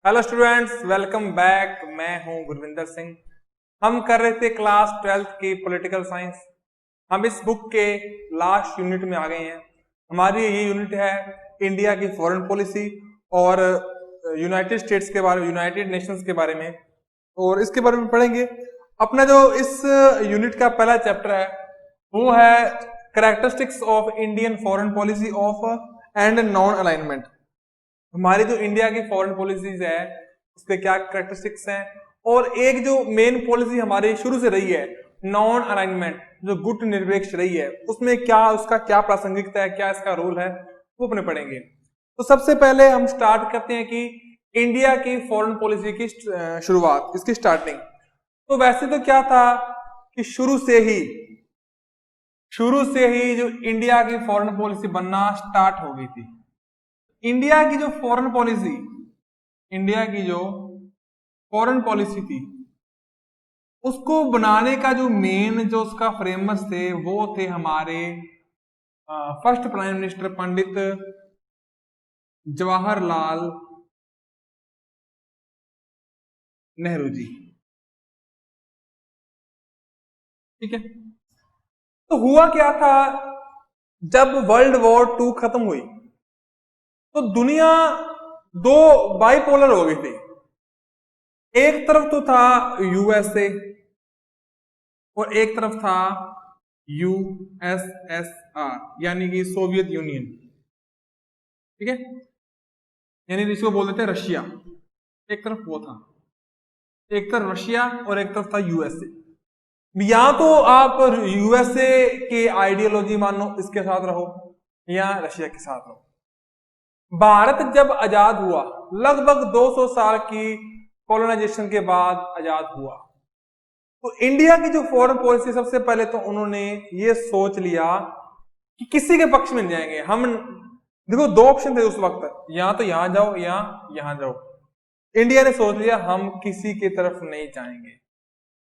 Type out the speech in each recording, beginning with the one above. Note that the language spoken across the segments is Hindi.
Hello students, welcome back. मैं हूं गुरविंदर सिंह। हम कर रहे थे क्लास 12th की पॉलिटिकल साइंस। हम इस बुक के लास्ट यूनिट में आ गए हैं। हमारी ये यूनिट है इंडिया की फॉरेन पॉलिसी और यूनाइटेड स्टेट्स के बारे में, यूनाइटेड नेशंस के बारे में, और इसके बारे में पढ़ेंगे। अपना जो इस यूनिट का पहला चैप्टर है वो है characteristics of Indian foreign policy of and non alignment. हमारी जो इंडिया की फॉरेन पॉलिसीज है उसके क्या कैरेक्टरिस्टिक्स हैं, और एक जो मेन पॉलिसी हमारी शुरू से रही है नॉन अलाइनमेंट, जो गुट निरपेक्ष रही है, उसमें क्या उसका क्या प्रासंगिकता है, क्या इसका रोल है, वो अपने पढ़ेंगे। तो सबसे पहले हम स्टार्ट करते हैं कि इंडिया की फॉरेन पॉलिसी की शुरुआत, इसकी स्टार्टिंग। तो वैसे तो क्या था कि शुरू से ही जो इंडिया की फॉरेन पॉलिसी बनना स्टार्ट हो गई थी। इंडिया की जो फॉरेन पॉलिसी थी, उसको बनाने का जो मेन जो उसका फ्रेमर्स थे वो थे हमारे first prime minister Pandit Jawaharlal Nehru ji. ठीक है, तो हुआ क्या था, जब वर्ल्ड वॉर 2 खत्म हुई तो दुनिया दो बाइपोलर हो गई थी। एक तरफ तो था यूएसए और एक तरफ था यूएसएसआर, यानी कि सोवियत यूनियन। ठीक है, यानी जिसको बोल देते हैं रशिया। एक तरफ वो था, एक तरफ रशिया और एक तरफ था यूएसए। या तो आप यूएसए के आइडियोलॉजी मानो, इसके साथ रहो, या रशिया के साथ रहो। भारत जब आजाद हुआ, लगभग 200 साल की कॉलोनाइजेशन के बाद आजाद हुआ, तो इंडिया की जो फॉरेन पॉलिसी, सबसे पहले तो उन्होंने ये सोच लिया कि किसी के पक्ष में जाएंगे हम। देखो, 2 ऑप्शन थे उस वक्त, या तो यहां जाओ या यहां जाओ। इंडिया ने सोच लिया हम किसी की तरफ नहीं जाएंगे।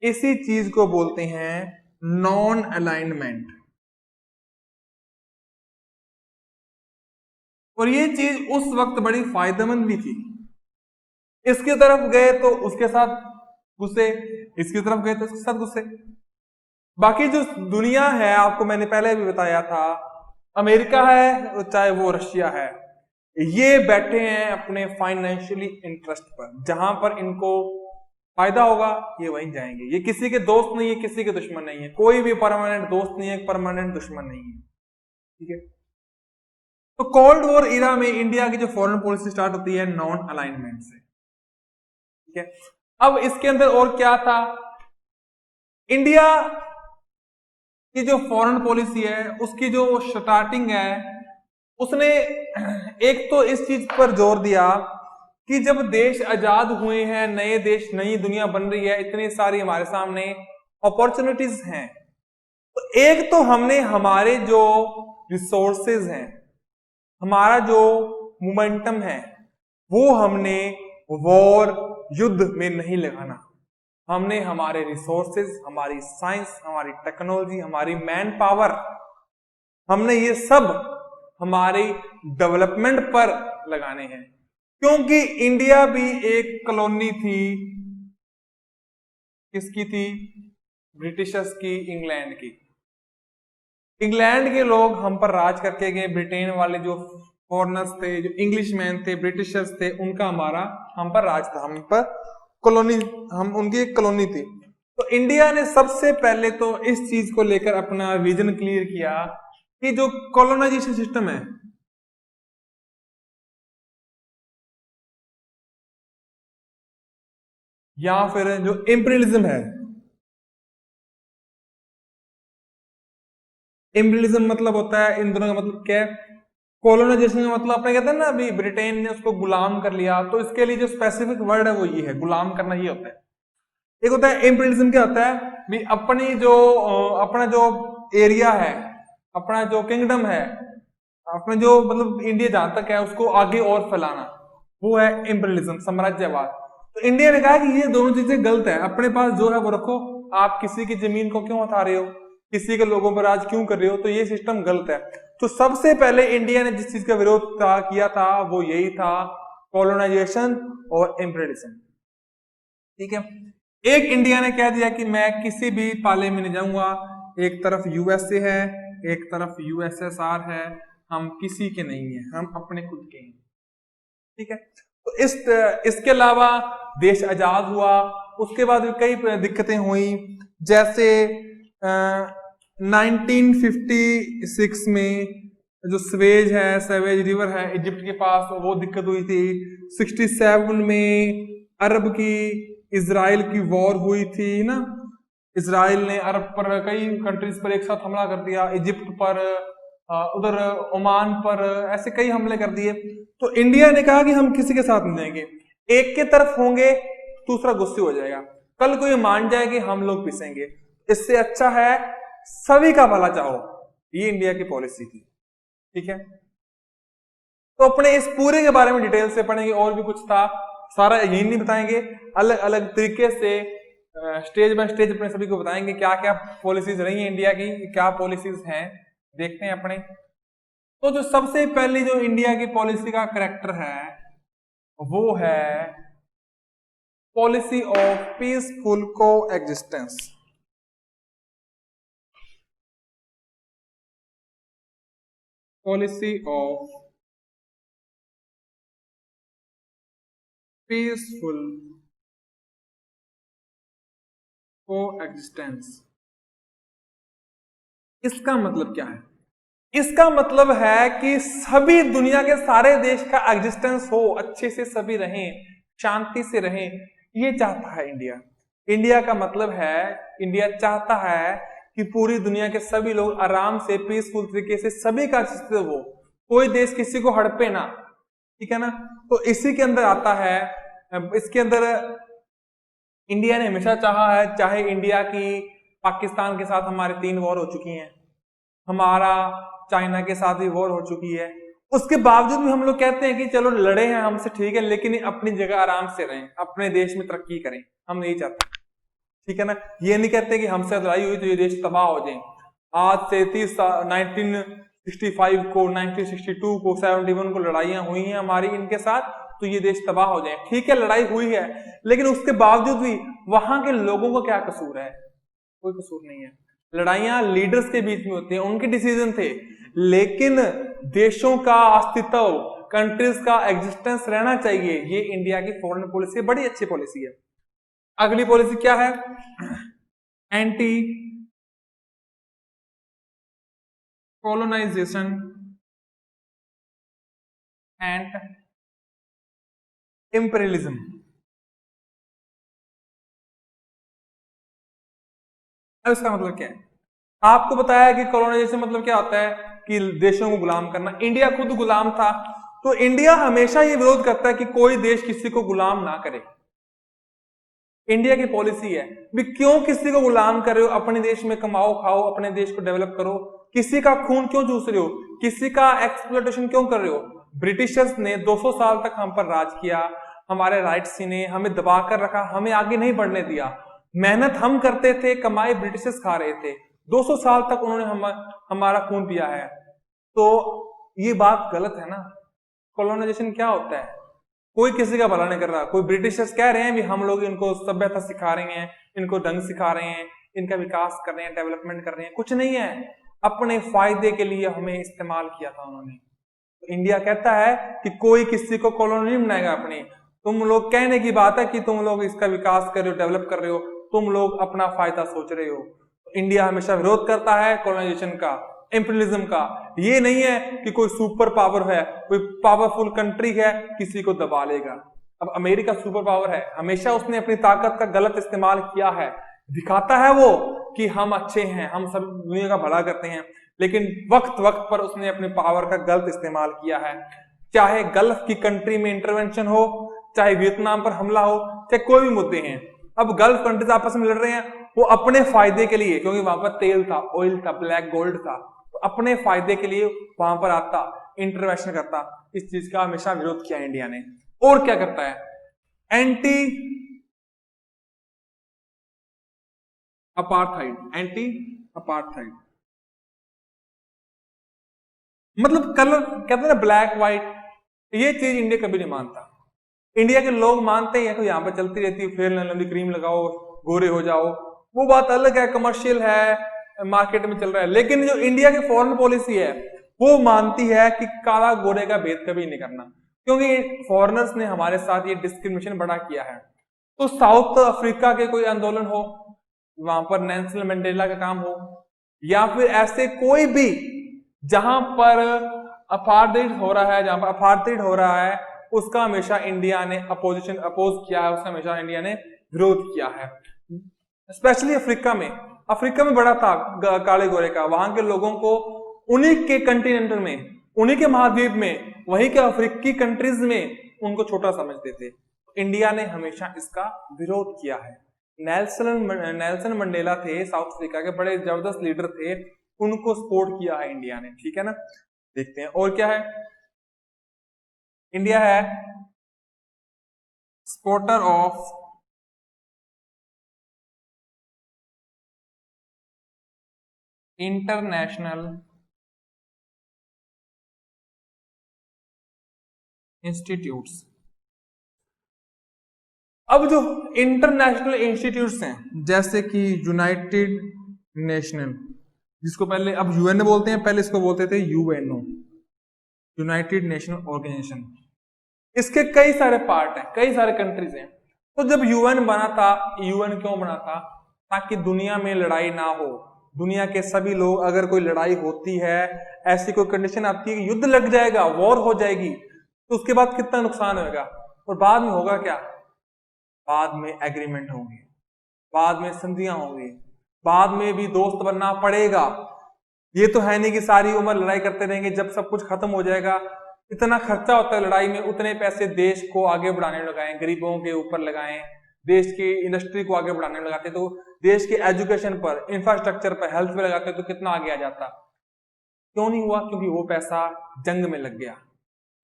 इसी चीज को बोलते हैं नॉन अलाइनमेंट। और ये चीज उस वक्त बड़ी फायदेमंद भी थी। इसकी तरफ गए तो उसके साथ घुसे, इसकी तरफ गए तो इसके साथ घुसे। बाकी जो दुनिया है, आपको मैंने पहले भी बताया था, अमेरिका है चाहे वो रशिया है, ये बैठे हैं अपने फाइनेंशियली इंटरेस्ट पर। जहां पर इनको फायदा होगा ये वहीं जाएंगे। ये किसी के दोस्त नहीं है, किसी के दुश्मन नहीं है। कोई भी परमानेंट दोस्त नहीं है, परमानेंट दुश्मन नहीं है। ठीक है, तो कोल्ड वॉर इरा में इंडिया की जो फॉरेन पॉलिसी स्टार्ट होती है नॉन अलाइनमेंट से। ठीक है, अब इसके अंदर और क्या था, इंडिया की जो फॉरेन पॉलिसी है उसकी जो स्टार्टिंग है, उसने एक तो इस चीज पर जोर दिया कि जब देश आजाद हुए हैं, नए देश, नई दुनिया बन रही है, इतनी सारी हमारे सामने अपॉर्चुनिटीज हैं, तो एक तो हमने हमारे जो रिसोर्सेज हैं, हमारा जो मोमेंटम है, वो हमने वॉर, युद्ध में नहीं लगाना। हमने हमारे रिसोर्सेज, हमारी साइंस, हमारी टेक्नोलॉजी, हमारी मैन पावर, हमने ये सब हमारी डेवलपमेंट पर लगाने हैं। क्योंकि इंडिया भी एक कॉलोनी थी, किसकी थी? ब्रिटिशर्स की, इंग्लैंड की। इंग्लैंड के लोग हम पर राज करके गए। ब्रिटेन वाले जो फॉरेनर्स थे, जो इंग्लिश मैन थे, ब्रिटिशर्स थे, उनका हम पर राज था, हम पर कॉलोनी, हम उनकी एक कॉलोनी थी। तो इंडिया ने सबसे पहले तो इस चीज को लेकर अपना विजन क्लियर किया कि जो कॉलोनाइजेशन सिस्टम है, या फिर जो इंपीरियलिज्म है, इंपीरियलिज्म मतलब होता है, इन दोनों का मतलब क्या है? कॉलोनाइजेशन का मतलब अपने कहते हैं ना, अभी ब्रिटेन ने उसको गुलाम कर लिया, तो इसके लिए जो स्पेसिफिक वर्ड है वो ये है, गुलाम करना ये होता है। एक होता है इंपीरियलिज्म, क्या होता है भी अपना जो एरिया है, अपना जो किंगडम है, अपना जो मतलब इंडिया जहां तक है उसको आगे और फैलाना, वो है इंपीरियलिज्म, साम्राज्यवाद। तो इंडिया ने कहा कि ये दोनों चीजें गलत है, अपने पास जो है वो रखो, आप किसी की जमीन को क्यों हटा रहे हो, किसी के लोगों पर राज क्यों कर रहे हो, तो ये सिस्टम गलत है। तो सबसे पहले इंडिया ने जिस चीज का विरोध किया था वो यही था, कॉलोनाइजेशन और इम्पीरियलिज्म। ठीक है, एक इंडिया ने कह दिया कि मैं किसी भी पाले में नहीं जाऊंगा, एक तरफ यूएसए है, एक तरफ यूएसएसआर है, हम किसी के नहीं है, हम अपने खुद के हैं। ठीक है, तो इसके अलावा देश आजाद हुआ, उसके बाद भी कई दिक्कतें हुई, जैसे 1956 में जो सवेज रिवर है इजिप्ट के पास, वो दिक्कत हुई थी। 67 में अरब की इजराइल की वॉर हुई थी ना, इजराइल ने अरब पर कई कंट्रीज पर एक साथ हमला कर दिया, इजिप्ट पर, उधर ओमान पर, ऐसे कई हमले कर दिए। तो इंडिया ने कहा कि हम किसी के साथ नहीं जाएंगे, एक के तरफ होंगे दूसरा गुस्से हो जाएगा, कल को ये मान जाए कि हम लोग पिसेंगे, इससे अच्छा है सभी का भला चाहो। ये इंडिया की पॉलिसी थी। ठीक है, तो अपने इस पूरे के बारे में डिटेल से पढ़ेंगे, और भी कुछ था, सारा यही नहीं बताएंगे, अलग अलग तरीके से स्टेज बाय स्टेज अपने सभी को बताएंगे क्या क्या पॉलिसीज रही हैं इंडिया की, क्या पॉलिसीज हैं, देखते हैं अपने। तो जो सबसे पहली जो इंडिया की पॉलिसी का कैरेक्टर है वो है पॉलिसी ऑफ पीसफुल को एग्जिस्टेंस। पॉलिसी ऑफ पीसफुल को एग्जिस्टेंस। इसका मतलब क्या है? इसका मतलब है कि सभी दुनिया के सारे देश का एग्जिस्टेंस हो, अच्छे से सभी रहें, शांति से रहें, ये चाहता है इंडिया। इंडिया का मतलब है, इंडिया चाहता है कि पूरी दुनिया के सभी लोग आराम से पीसफुल तरीके से सभी का अस्तित्व हो, कोई देश किसी को हड़पे ना। ठीक है ना, तो इसी के अंदर आता है, इसके अंदर इंडिया ने हमेशा चाहा है, चाहे इंडिया की पाकिस्तान के साथ हमारे 3 वॉर हो चुकी हैं, हमारा चाइना के साथ भी वॉर हो चुकी है, उसके बावजूद भी हम लोग कहते हैं कि चलो लड़े हैं हमसे, ठीक है, लेकिन अपनी जगह आराम से रहें, अपने देश में तरक्की करें, हम नहीं चाहते। ठीक है ना, ये नहीं कहते कि हमसे लड़ाई हुई तो ये देश तबाह हो जाए। आज से 1965 को, 1962 को, 71 को लड़ाइयां हुई हैं हमारी इनके साथ, तो ये देश तबाह हो जाए। ठीक है, लड़ाई हुई है, लेकिन उसके बावजूद भी वहां के लोगों का क्या कसूर है? कोई कसूर नहीं है। लड़ाइयां लीडर्स के बीच में होती हैं, उनके डिसीजन थे, लेकिन देशों का अस्तित्व, कंट्रीज का एग्जिस्टेंस रहना चाहिए। ये इंडिया की फॉरेन पॉलिसी, बड़ी अच्छी पॉलिसी है। अगली पॉलिसी क्या है? Anti colonisation and imperialism. अब इसका मतलब क्या है? आपको बताया कि कॉलोनाइजेशन मतलब क्या होता है कि देशों को गुलाम करना। इंडिया खुद गुलाम था, तो इंडिया हमेशा ये विरोध करता है कि कोई देश किसी को गुलाम ना करे। इंडिया की पॉलिसी है भी, क्यों किसी को गुलाम कर रहे हो? अपने देश में कमाओ खाओ, अपने देश को डेवलप करो, किसी का खून क्यों चूस रहे हो? किसी का एक्सप्लॉयटेशन क्यों कर रहे हो? ब्रिटिशर्स ने 200 साल तक हम पर राज किया, हमारे राइट्स छीने, हमें दबा कर रखा, हमें आगे नहीं बढ़ने दिया। मेहनत हम करते थे, कमाई ब्रिटिशर्स खा रहे थे, 200 साल तक उन्होंने हमारा खून पिया है। तो ये बात गलत है ना। कॉलोनाइजेशन क्या होता है? कोई किसी का भला नहीं कर रहा। कोई ब्रिटिशर्स कह रहे हैं भी हम लोग इनको सभ्यता सिखा रहे हैं, इनको ढंग सिखा रहे हैं, इनका विकास कर रहे हैं, डेवलपमेंट कर रहे हैं, कुछ नहीं है, अपने फायदे के लिए हमें इस्तेमाल किया था उन्होंने। तो इंडिया कहता है कि कोई किसी को कॉलोनी नहीं बनाएगा अपनी। तुम लोग कहने की बात है कि तुम लोग इसका विकास कर रहे हो, डेवलप कर रहे हो, तुम लोग अपना फायदा सोच रहे हो। तो इंडिया हमेशा विरोध करता है कॉलोनाइजेशन का, इंपीरियलिज्म का। ये नहीं है कि कोई सुपर पावर है, कोई पावरफुल कंट्री है, किसी को दबा लेगा। अब अमेरिका सुपर पावर है, हमेशा उसने अपनी ताकत का गलत इस्तेमाल किया है, दिखाता है वो कि हम अच्छे हैं, हम सब दुनिया का भला करते हैं, लेकिन वक्त वक्त पर उसने अपने पावर का गलत इस्तेमाल किया है। चाहे गल्फ की कंट्री में इंटरवेंशन हो, चाहे वियतनाम पर हमला हो, चाहे कोई भी मुद्दे हैं। अब गल्फ कंट्रीज आपस में लड़ रहे हैं, वो अपने फायदे के लिए, क्योंकि वहां पर तेल था, ऑयल था, ब्लैक गोल्ड था, तो अपने फायदे के लिए वहां पर आता, इंटरवेंशन करता। इस चीज का हमेशा विरोध किया इंडिया ने। और क्या करता है? Anti apartheid. एंटी अपार्थाइड मतलब कलर कहते हैं ना, ब्लैक व्हाइट, ये चीज इंडिया कभी नहीं मानता। इंडिया के लोग मानते हैं तो यहाँ पे चलती रहती है, फेयर एंड लवली क्रीम लगाओ गोरे हो जाओ, वो बात अलग है, कमर्शियल है, मार्केट में चल रहा है। लेकिन जो इंडिया की फॉरेन पॉलिसी है वो मानती है कि काला गोरे का भेद कभी नहीं करना, क्योंकि फॉरेनर्स ने हमारे साथ ये डिस्क्रिमिनेशन बड़ा किया है। तो साउथ अफ्रीका के कोई आंदोलन हो, वहां पर नेल्सन मंडेला का काम हो, या फिर ऐसे कोई भी जहां पर अपार्थाइड हो रहा है, जहां पर अपार्थाइड हो रहा है, उसका हमेशा इंडिया ने अपोज किया है, उसका हमेशा इंडिया ने विरोध किया है। स्पेशली अफ्रीका में बड़ा था काले गोरे का, वहां के लोगों को उन्हीं के कंटिनेंटल में, उन्हीं के महाद्वीप में, वहीं के अफ्रीकी कंट्रीज में उनको छोटा समझते थे। इंडिया ने हमेशा इसका विरोध किया है। नेल्सन मंडेला थे साउथ अफ्रीका के, बड़े जबरदस्त लीडर थे, उनको सपोर्ट किया है इंडिया ने, ठीक है ना। देखते हैं और क्या है। इंडिया है सपोर्टर ऑफ इंटरनेशनल इंस्टीट्यूट्स। अब जो इंटरनेशनल इंस्टीट्यूट्स हैं जैसे कि यूनाइटेड नेशनल, जिसको पहले अब यूएन बोलते हैं, पहले इसको बोलते थे यूएनओ, यूनाइटेड नेशनल ऑर्गेनाइजेशन, इसके कई सारे पार्ट हैं, कई सारे कंट्रीज हैं। तो जब यूएन बना था, यूएन क्यों बना था? ताकि दुनिया में लड़ाई ना हो, दुनिया के सभी लोग, अगर कोई लड़ाई होती है, ऐसी कोई कंडीशन आती है कि युद्ध लग जाएगा, वॉर हो जाएगी, तो उसके बाद कितना नुकसान होगा, और बाद में होगा क्या? बाद में एग्रीमेंट होंगे, बाद में संधियां होंगी, बाद में भी दोस्त बनना पड़ेगा। ये तो है नहीं कि सारी उम्र लड़ाई करते रहेंगे, जब सब कुछ खत्म हो जाएगा। इतना खर्चा होता है लड़ाई में, उतने पैसे देश को आगे बढ़ाने लगाएं, गरीबों के ऊपर लगाएं, देश की इंडस्ट्री को आगे बढ़ाने में लगाते, तो देश के एजुकेशन पर, इंफ्रास्ट्रक्चर पर, हेल्थ पे लगाते तो कितना आगे आ जाता। क्यों नहीं हुआ? क्योंकि वो पैसा जंग में लग गया,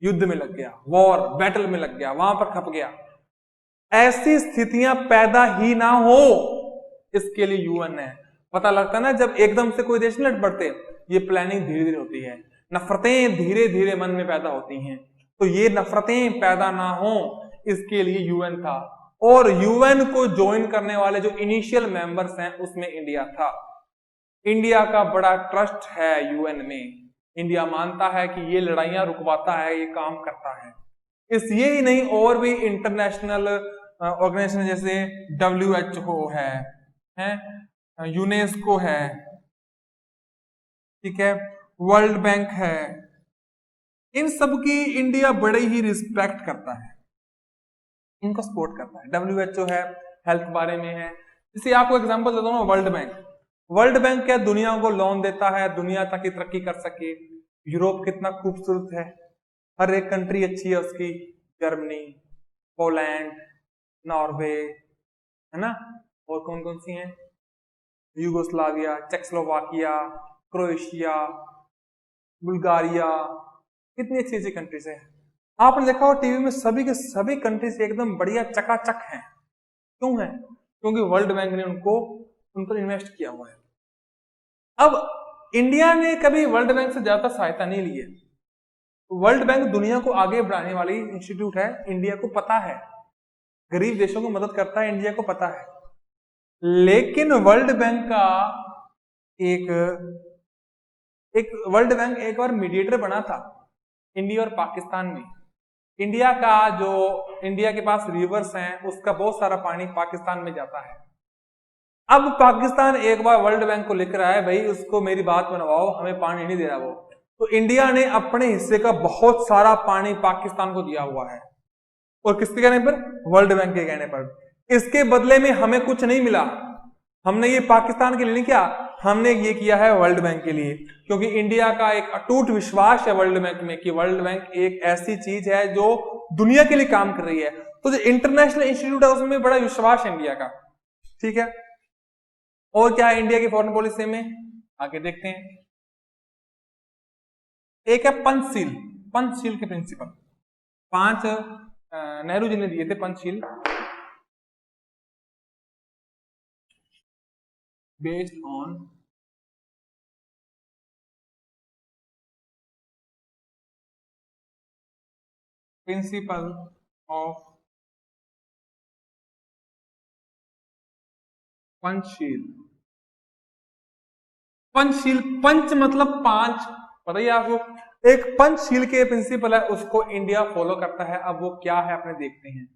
युद्ध में लग गया, वॉर बैटल में लग गया, वहां पर खप गया। ऐसी स्थितियां पैदा ही ना हो, इसके लिए यूएन है। पता लगता ना, जब एकदम से कोई देश लड़ पड़ते, ये प्लानिंग धीरे धीरे होती है, नफरतें धीरे धीरे मन में पैदा होती हैं, तो ये नफरतें पैदा ना हो, इसके लिए यूएन था। और यूएन को ज्वाइन करने वाले जो इनिशियल मेंबर्स हैं उसमें इंडिया था। इंडिया का बड़ा ट्रस्ट है यूएन में, इंडिया मानता है कि ये लड़ाइयां रुकवाता है, ये काम करता है। इस ये ही नहीं, और भी इंटरनेशनल ऑर्गेनाइजेशन जैसे WHO है, यूनेस्को है, ठीक है, वर्ल्ड बैंक है, इन सब की इंडिया बड़े ही रिस्पेक्ट करता है, इनको सपोर्ट करता है। WHO है, हेल्थ बारे में है। जैसे आपको एग्जांपल देता हूँ, वर्ल्ड बैंक क्या दुनिया को लोन देता है, दुनिया ताकि तरक्की कर सके। यूरोप कितना खूबसूरत है, हर एक कंट्री अच्छी है उसकी, जर्मनी, पोलैंड, नॉर्वे, है ना, और कौन कौन सी हैं, यूगोस्लाविया, चेकोस्लोवाकिया, क्रोएशिया, बुल्गारिया, कितनी अच्छी अच्छी कंट्रीज है। आपने देखा हो टीवी में, सभी के सभी कंट्रीज एकदम बढ़िया चकाचक हैं। क्यों है? क्योंकि वर्ल्ड बैंक ने उन पर इन्वेस्ट किया हुआ है। अब इंडिया ने कभी वर्ल्ड बैंक से ज्यादा सहायता नहीं ली है। वर्ल्ड बैंक दुनिया को आगे बढ़ाने वाली इंस्टीट्यूट है, इंडिया को पता है, गरीब देशों को मदद करता है, इंडिया को पता है। लेकिन वर्ल्ड बैंक का वर्ल्ड बैंक एक बार मीडिएटर बना था इंडिया और पाकिस्तान में। इंडिया के पास रिवर्स हैं, उसका बहुत सारा पानी पाकिस्तान में जाता है। अब पाकिस्तान एक बार वर्ल्ड बैंक को लिख रहा है, भाई उसको मेरी बात मनवाओ, हमें पानी नहीं दे रहा वो। तो इंडिया ने अपने हिस्से का बहुत सारा पानी पाकिस्तान को दिया हुआ है, और किसके कहने पर? वर्ल्ड बैंक के कहने पर। इसके बदले में हमें कुछ नहीं मिला, हमने ये पाकिस्तान के लिए नहीं किया, हमने ये किया है वर्ल्ड बैंक के लिए, क्योंकि इंडिया का एक अटूट विश्वास है वर्ल्ड बैंक में कि वर्ल्ड बैंक एक ऐसी चीज है जो दुनिया के लिए काम कर रही है। तो जो इंटरनेशनल इंस्टीट्यूट है उसमें बड़ा विश्वास है इंडिया का, ठीक है। और क्या है इंडिया की फॉरेन पॉलिसी में, आगे देखते हैं। एक है पंचशील के प्रिंसिपल, 5 नेहरू जी ने दिए थे Panchsheel, based on principle of Panchsheel. Panchsheel, पंच मतलब पांच, बताइए आपको। एक पंचशील के प्रिंसिपल है, उसको इंडिया फॉलो करता है। अब वो क्या है अपने देखते हैं।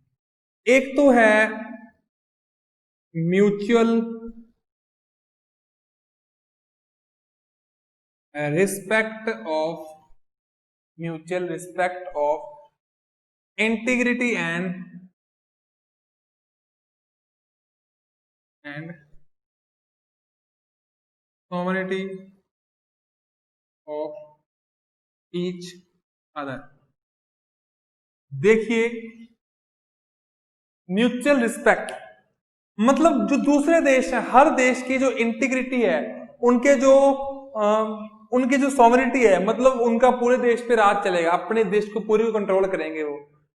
एक तो है mutual respect of, mutual respect of integrity and sovereignty of each other. देखिए, म्यूचुअल रिस्पेक्ट मतलब जो दूसरे देश है, हर देश की जो इंटीग्रिटी है, उनके जो उनकी जो सॉवरिटी है, मतलब उनका पूरे देश पे राज चलेगा, अपने देश को पूरी कंट्रोल करेंगे वो,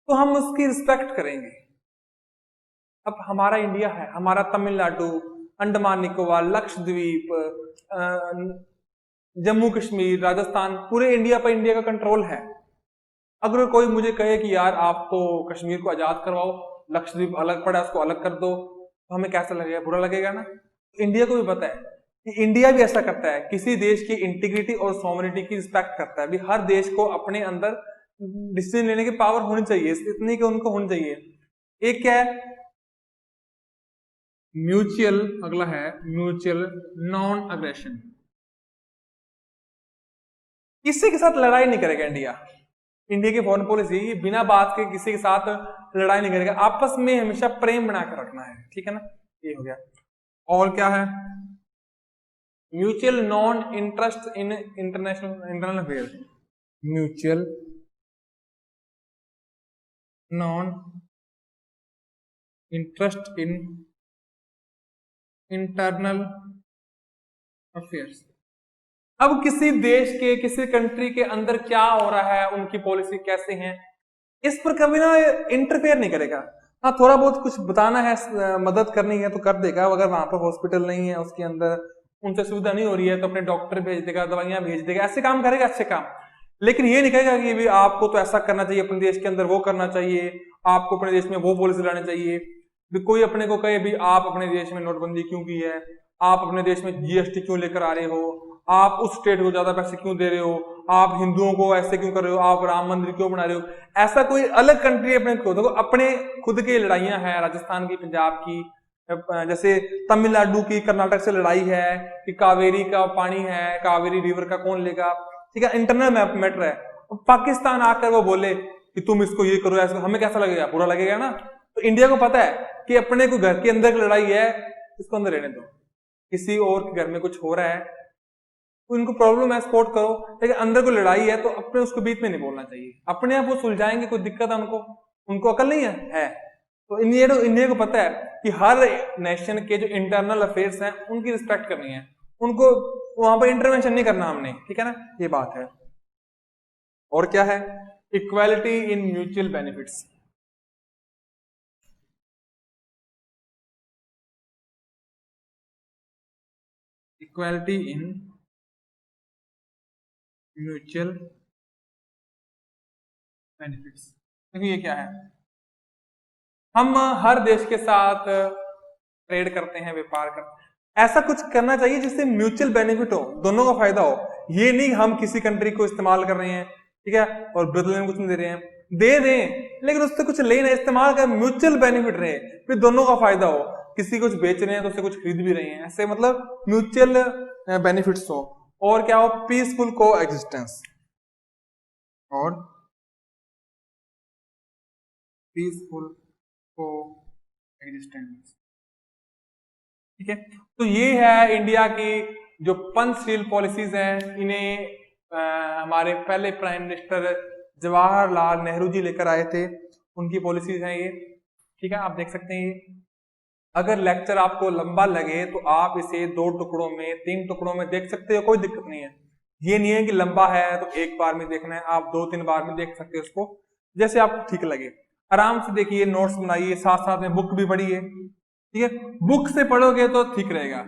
तो हम उसकी रिस्पेक्ट करेंगे। अब हमारा इंडिया है, हमारा तमिलनाडु, अंडमान निकोबार, लक्षद्वीप, जम्मू कश्मीर, राजस्थान, पूरे इंडिया पर इंडिया का कंट्रोल है। अगर कोई मुझे कहे कि यार आप तो कश्मीर को आजाद करवाओ, लक्षद्वीप अलग पड़ा उसको अलग कर दो, तो हमें कैसा लगेगा? बुरा लगेगा ना। इंडिया को भी पता है कि इंडिया भी ऐसा करता है, किसी देश की इंटीग्रिटी और सॉवरेनिटी की रिस्पेक्ट करता है। भी हर देश को अपने अंदर डिसीजन लेने की पावर होनी चाहिए, इतनी कि उनको होनी चाहिए। एक क्या है? म्यूचुअल, अगला है म्यूचुअल नॉन अग्रेशन। किसी के साथ लड़ाई नहीं करेगा इंडिया। इंडिया की फॉरेन पॉलिसी बिना बात के किसी के साथ लड़ाई नहीं करेगा, आपस में हमेशा प्रेम बनाकर रखना है, ठीक है ना। ये हो गया। और क्या है? Mutual non interest in international internal affair. Mutual non interest in internal affairs. अब किसी देश के, किसी कंट्री के अंदर क्या हो रहा है, उनकी पॉलिसी कैसे है, इस पर कभी ना इंटरफेयर नहीं करेगा। हाँ, थोड़ा बहुत कुछ बताना है, मदद करनी है तो कर देगा। अगर वहां पर हॉस्पिटल नहीं है, उसके अंदर उनसे सुविधा नहीं हो रही है, तो अपने डॉक्टर भेज देगा, दवाइयां भेज देगा, ऐसे काम करेगा, अच्छे काम। लेकिन ये नहीं कहेगा कि भी आपको तो ऐसा करना चाहिए, अपने देश के अंदर वो करना चाहिए, आपको अपने देश में वो पॉलिसी लानी चाहिए। भी कोई अपने को कहे भी आप अपने देश में नोटबंदी क्यों की है, आप अपने देश में जीएसटी क्यों लेकर आ रहे हो, आप उस स्टेट को ज्यादा पैसे क्यों दे रहे हो, आप हिंदुओं को ऐसे क्यों कर रहे हो, आप राम मंदिर क्यों बना रहे हो, ऐसा कोई अलग कंट्री अपने खुद को, अपने खुद की लड़ाइयां हैं, राजस्थान की, पंजाब की, जैसे तमिलनाडु की कर्नाटक से लड़ाई है कि कावेरी का पानी है, कावेरी रिवर का कौन लेगा, ठीक है, इंटरनल मैटर है। पाकिस्तान आकर वो बोले कि तुम इसको ये करो, ऐसा, हमें कैसा लगेगा? बुरा लगेगा ना। तो इंडिया को पता है कि अपने को घर के अंदर की लड़ाई है, इसको अंदर रहने दो। किसी और के घर में कुछ हो रहा है, उनको प्रॉब्लम है, सपोर्ट करो, लेकिन अंदर को लड़ाई है तो अपने उसको बीच में नहीं बोलना चाहिए। अपने आप वो सुलझाएंगे, कोई दिक्कत है उनको, उनको अकल नहीं है। तो इंडिया को पता है कि हर नेशन के जो इंटरनल अफेयर्स हैं उनकी रिस्पेक्ट करनी है, उनको वहां पर इंटरवेंशन नहीं करना हमने, ठीक है ना, ये बात है। और क्या है? Equality in mutual benefits. Equality in mutual benefits. देखिए ये क्या है? हम हर देश के साथ ट्रेड करते हैं, व्यापार करते हैं, ऐसा कुछ करना चाहिए जिससे म्यूचुअल बेनिफिट हो, दोनों का फायदा हो। ये नहीं हम किसी कंट्री को इस्तेमाल कर रहे हैं, ठीक है, और बदले में कुछ नहीं दे रहे हैं, दे दें लेकिन उससे कुछ लेना, इस्तेमाल कर, म्यूचुअल बेनिफिट रहे, फिर दोनों का फायदा हो। किसी कुछ बेच रहे हैं तो उससे कुछ खरीद भी रहे हैं, ऐसे मतलब म्यूचुअल बेनिफिट्स हो। और क्या हो? पीसफुल को एग्जिस्टेंस, और पीसफुल को एग्जिस्टेंस, ठीक है। तो ये है इंडिया की जो पंचशील पॉलिसीज हैं, इन्हें हमारे पहले प्राइम मिनिस्टर जवाहरलाल नेहरू जी लेकर आए थे, उनकी पॉलिसीज हैं ये, ठीक है, आप देख सकते हैं ये। अगर लेक्चर आपको लंबा लगे तो आप इसे 2 टुकड़ों में, 3 टुकड़ों में देख सकते हो, कोई दिक्कत नहीं है। ये नहीं है कि लंबा है तो एक बार में देखना है, आप 2-3 बार में देख सकते हो उसको, जैसे आपको ठीक लगे। आराम से देखिए, नोट्स बनाइए, साथ साथ में बुक भी पढ़िए, ठीक है। बुक से पढ़ोगे तो ठीक रहेगा,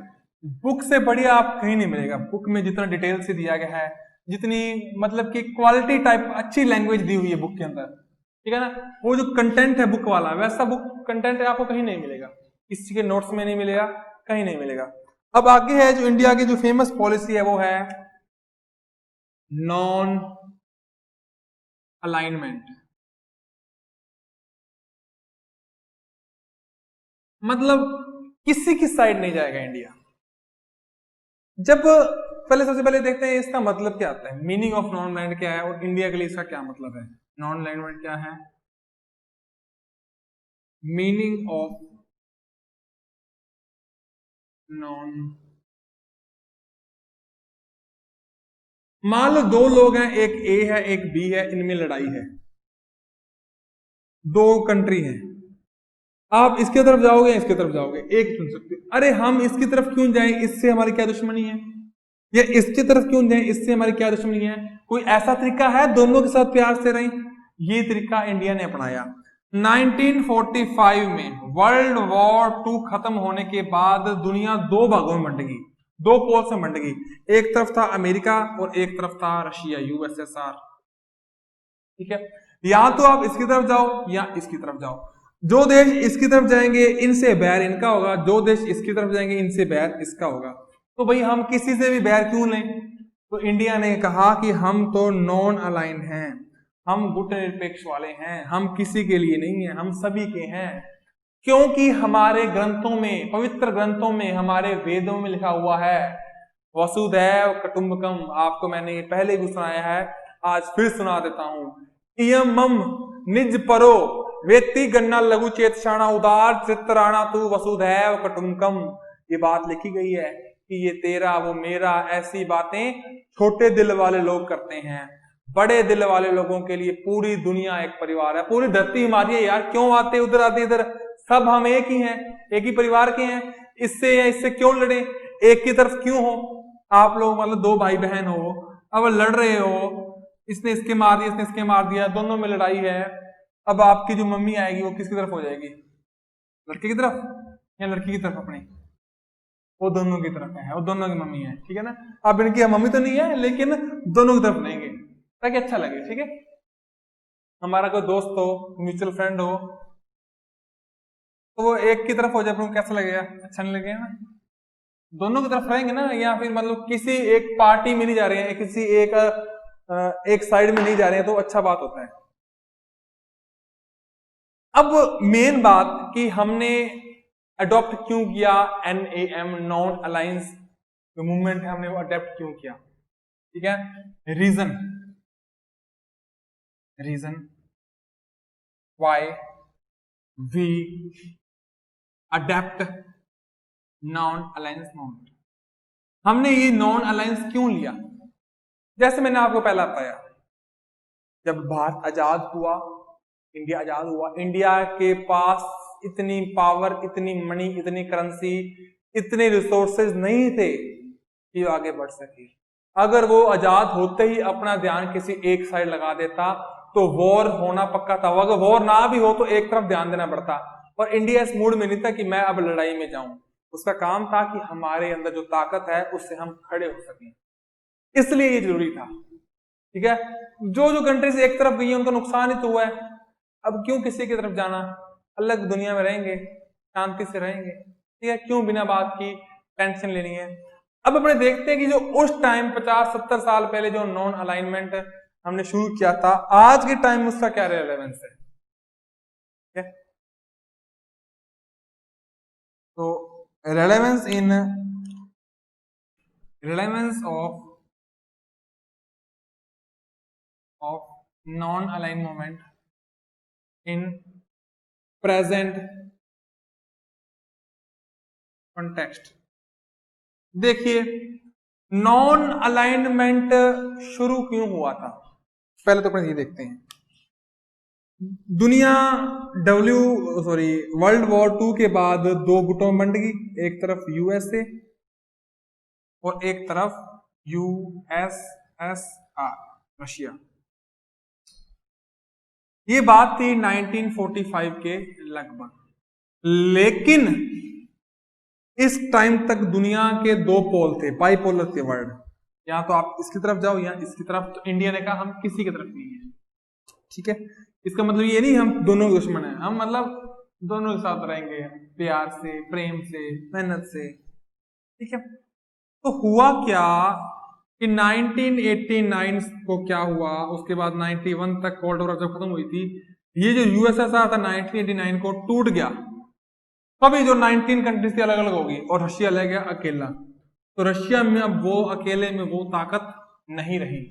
बुक से पढ़िए आप कहीं नहीं मिलेगा। बुक में जितना डिटेल से दिया गया है, जितनी मतलब कि क्वालिटी टाइप अच्छी लैंग्वेज दी हुई है बुक के अंदर, ठीक है ना, वो जो कंटेंट है बुक वाला, वैसा बुक कंटेंट आपको कहीं नहीं मिलेगा, किसी के नोट्स में नहीं मिलेगा, कहीं नहीं मिलेगा। अब आगे है जो इंडिया की जो फेमस पॉलिसी है वो है नॉन अलाइनमेंट। मतलब किसी की साइड नहीं जाएगा इंडिया। जब पहले सबसे पहले देखते हैं इसका मतलब क्या आता है, मीनिंग ऑफ नॉन अलाइनमेंट क्या है और इंडिया के लिए इसका क्या मतलब है। नॉन अलाइनमेंट क्या है, मीनिंग ऑफ नॉन, मान लो दो लोग हैं, एक ए है एक बी है, इनमें लड़ाई है, दो कंट्री है, आप इसके तरफ जाओगे इसके तरफ जाओगे, एक चुन सकते हो। अरे हम इसकी तरफ क्यों जाएं, इससे हमारी क्या दुश्मनी है, या इसकी तरफ क्यों जाएं, इससे हमारी क्या दुश्मनी है। कोई ऐसा तरीका है दोनों के साथ प्यार से रहें, ये तरीका इंडिया ने अपनाया। 1945 में वर्ल्ड वॉर 2 खत्म होने के बाद दुनिया दो भागों में बंट गई, दो पोल से बंट गई। एक तरफ था अमेरिका और एक तरफ था रशिया, यूएसएसआर। ठीक है, या तो आप इसकी तरफ जाओ या इसकी तरफ जाओ। जो देश इसकी तरफ जाएंगे इनसे बैर इनका होगा, जो देश इसकी तरफ जाएंगे इनसे बैर इसका होगा। तो भाई हम किसी से भी बैर क्यों लें। तो इंडिया ने कहा कि हम तो नॉन अलाइन हैं, हम गुटनिरपेक्ष वाले हैं, हम किसी के लिए नहीं है, हम सभी के हैं। क्योंकि हमारे ग्रंथों में, पवित्र ग्रंथों में, हमारे वेदों में लिखा हुआ है वसुदैव कुटुंबकम। आपको मैंने ये पहले भी सुनाया है, आज फिर सुना देता हूं। इयम मम निज परो वेत्ति गन्ना लघु चेतशाणा उदार चित्राणा तू वसुधैव कुटुंबकम। ये बात लिखी गई है कि ये तेरा वो मेरा, ऐसी बातें छोटे दिल वाले लोग करते हैं। बड़े दिल वाले लोगों के लिए पूरी दुनिया एक परिवार है, पूरी धरती हमारी है यार। क्यों आते उधर आते इधर, सब हम एक ही हैं, एक ही परिवार के हैं। इससे या इससे क्यों लड़े, एक की तरफ क्यों हो। आप लोग मतलब दो भाई बहन हो, अब लड़ रहे हो, इसने इसके मार दिया इसने इसके मार दिया, दोनों में लड़ाई है। अब आपकी जो मम्मी आएगी वो किसकी तरफ हो जाएगी, लड़के की तरफ या लड़की की तरफ अपनी, वो दोनों की तरफ है, वो दोनों की मम्मी है। ठीक है ना, अब इनकी मम्मी तो नहीं है लेकिन दोनों की तरफ लेंगे ताकि अच्छा लगे। ठीक है, हमारा कोई दोस्त हो, म्यूचुअल फ्रेंड हो, तो वो एक की तरफ हो जाए तो कैसा लगेगा, अच्छा नहीं लगेगा ना। दोनों की तरफ रहेंगे ना, या फिर मतलब किसी एक पार्टी में नहीं जा रहे हैं, किसी एक साइड में नहीं जा रहे हैं, तो अच्छा बात होता है। अब मेन बात कि हमने अडॉप्ट क्यों किया NAM, नॉन अलायंस जो मूवमेंट है, हमने वो अडॉप्ट क्यों किया। ठीक है, reason why we adopt non alliance movement. हमने ये नॉन अलायंस क्यों लिया। जैसे मैंने आपको पहला बताया, जब भारत आजाद हुआ, इंडिया आजाद हुआ, इंडिया के पास इतनी पावर, इतनी मनी, इतनी करेंसी, इतने रिसोर्सेज नहीं थे कि वो आगे बढ़ सके। अगर वो आजाद होते ही अपना ध्यान किसी एक साइड लगा देता तो वॉर होना पक्का था। अगर वॉर ना भी हो तो एक तरफ ध्यान देना पड़ता, और इंडिया इस मूड में नहीं था कि मैं अब लड़ाई में जाऊं। उसका काम था कि हमारे अंदर जो ताकत है उससे हम खड़े हो सकें, इसलिए ये जरूरी था। ठीक है, जो जो कंट्रीज एक तरफ गई है उनका नुकसान ही तो हुआ है। अब क्यों किसी की तरफ जाना, अलग दुनिया में रहेंगे, शांति से रहेंगे। ठीक है, क्यों बिना बात की टेंशन लेनी है। अब अपने देखते हैं कि जो उस टाइम 50-70 साल पहले जो नॉन अलाइनमेंट हमने शुरू किया था, आज के टाइम में उसका क्या रेलेवेंस है। ठीक है, तो relevance of non align movement in present context. देखिए, नॉन अलाइनमेंट शुरू क्यों हुआ था, पहले तो अपन ये देखते हैं। दुनिया वर्ल्ड वॉर 2 के बाद दो गुटों में बंट गई, एक तरफ USA और एक तरफ USSR, रशिया। ये बात थी 1945 के लगभग। लेकिन इस टाइम तक दुनिया के दो पोल थे, बाइपोलर थे वर्ल्ड, या तो आप इसकी तरफ जाओ या इसकी तरफ। तो इंडिया ने कहा हम किसी की तरफ नहीं है। ठीक है, इसका मतलब ये नहीं हम दोनों दुश्मन हैं, हम मतलब दोनों के साथ रहेंगे, प्यार से, प्रेम से, मेहनत से, ठीक है। तो हुआ क्या कि 1989 को क्या हुआ, उसके बाद 91 तक कोल्ड वॉर जब खत्म हुई थी, ये जो यूएसएसआर था 1989 को टूट गया। कभी जो 19 कंट्रीज थी अलग अलग होगी और रशिया रह गया अकेला। तो रशिया में अब वो अकेले में वो ताकत नहीं रही,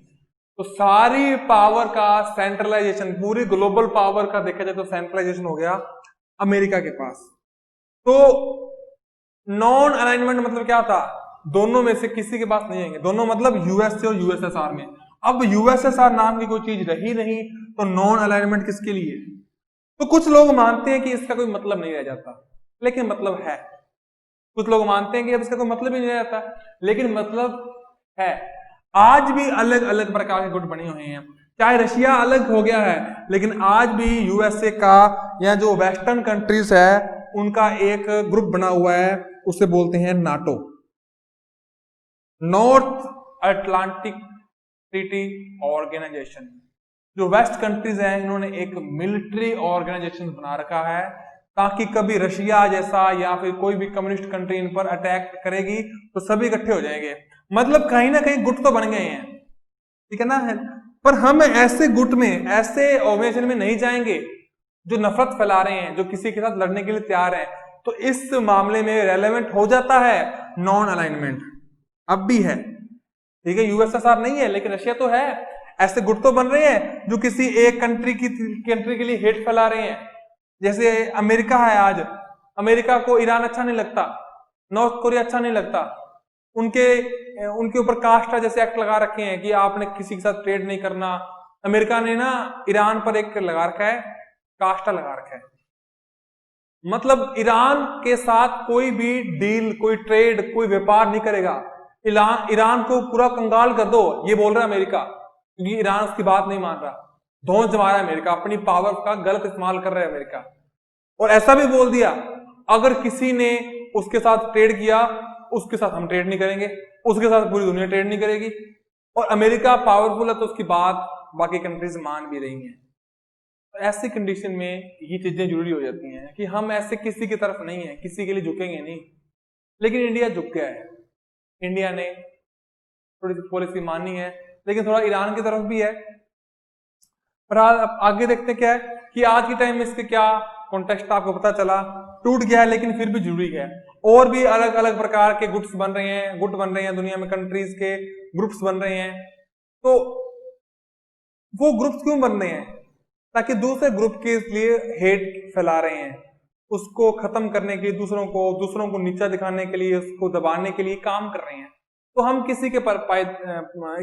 तो सारी पावर का सेंट्रलाइजेशन, पूरी ग्लोबल पावर का देखा जाए तो सेंट्रलाइजेशन हो गया अमेरिका के पास। तो नॉन अलाइनमेंट मतलब क्या था, दोनों में से किसी के पास नहीं आएंगे, दोनों मतलब यूएसए और यूएसएसआर में। अब यूएसएसआर नाम की कोई चीज रही नहीं, तो नॉन अलाइनमेंट किसके लिए। तो कुछ लोग मानते हैं कि इसका कोई मतलब नहीं रह जाता, लेकिन मतलब है। कुछ लोग मानते हैं कि अब इसका कोई मतलब ही नहीं रह जाता, लेकिन मतलब है। आज भी अलग अलग प्रकार के गुट बने हुए हैं, चाहे रशिया अलग हो गया है, लेकिन आज भी यूएसए का या जो वेस्टर्न कंट्रीज है उनका एक ग्रुप बना हुआ है, उसे बोलते हैं NATO, North Atlantic Treaty Organisation. जो वेस्ट कंट्रीज हैं इन्होंने एक मिलिट्री ऑर्गेनाइजेशन बना रखा है, ताकि कभी रशिया जैसा या फिर कोई भी कम्युनिस्ट कंट्री इन पर अटैक करेगी तो सभी इकट्ठे हो जाएंगे। मतलब कहीं ना कहीं गुट तो बन गए हैं, ठीक है ना। पर हम ऐसे गुट में, ऐसे ऑर्गेनाइजेशन में नहीं जाएंगे जो नफरत फैला रहे हैं, जो किसी के साथ लड़ने के लिए तैयार हैं। तो इस मामले में रेलेवेंट हो जाता है नॉन अलाइनमेंट, अब भी है, ठीक है। यूएसएसआर नहीं है लेकिन रशिया तो है। ऐसे गुट तो बन रहे हैं जो किसी एक कंट्री के लिए हेट फैला रहे हैं। जैसे अमेरिका है, आज अमेरिका को ईरान अच्छा नहीं लगता, नॉर्थ कोरिया अच्छा नहीं लगता, उनके ऊपर कास्ट जैसे एक्ट लगा रखे हैं कि आपने किसी के साथ ट्रेड नहीं करना। अमेरिका ने ना ईरान पर एक लगा रखा है, कास्टा लगा रखा है, मतलब ईरान के साथ कोई भी डील, कोई ट्रेड, कोई व्यापार नहीं करेगा। ईरान को पूरा कंगाल कर दो, ये बोल रहा है अमेरिका, क्योंकि ईरान उसकी बात नहीं मान रहा। धौंस जमा रहा है अमेरिका, अपनी पावर का गलत इस्तेमाल कर रहा है अमेरिका। और ऐसा भी बोल दिया, अगर किसी ने उसके साथ ट्रेड किया, उसके साथ हम ट्रेड नहीं करेंगे, उसके साथ पूरी दुनिया ट्रेड नहीं करेगी। और अमेरिका पावरफुल है तो उसकी बात बाकी कंट्रीज मान भी रही हैं। तो ऐसी कंडीशन में ये चीजें जरूरी हो जाती हैं कि हम ऐसे किसी की तरफ नहीं है, किसी के लिए झुकेंगे नहीं। लेकिन इंडिया झुक गया है, इंडिया ने थोड़ी सी पॉलिसी मानी है, लेकिन थोड़ा ईरान की तरफ भी है। पर आगे देखते क्या है कि आज के टाइम में इसके क्या कॉन्टेक्स्ट आपको पता चला, टूट गया है लेकिन फिर भी जरूरी है। और भी अलग अलग प्रकार के गुट बन रहे हैं दुनिया में, कंट्रीज के ग्रुप्स बन रहे हैं। तो वो ग्रुप्स क्यों बन रहे हैं, ताकि दूसरे ग्रुप के लिए हेट फैला रहे हैं, उसको खत्म करने के लिए, दूसरों को नीचा दिखाने के लिए, उसको दबाने के लिए काम कर रहे हैं। तो हम किसी के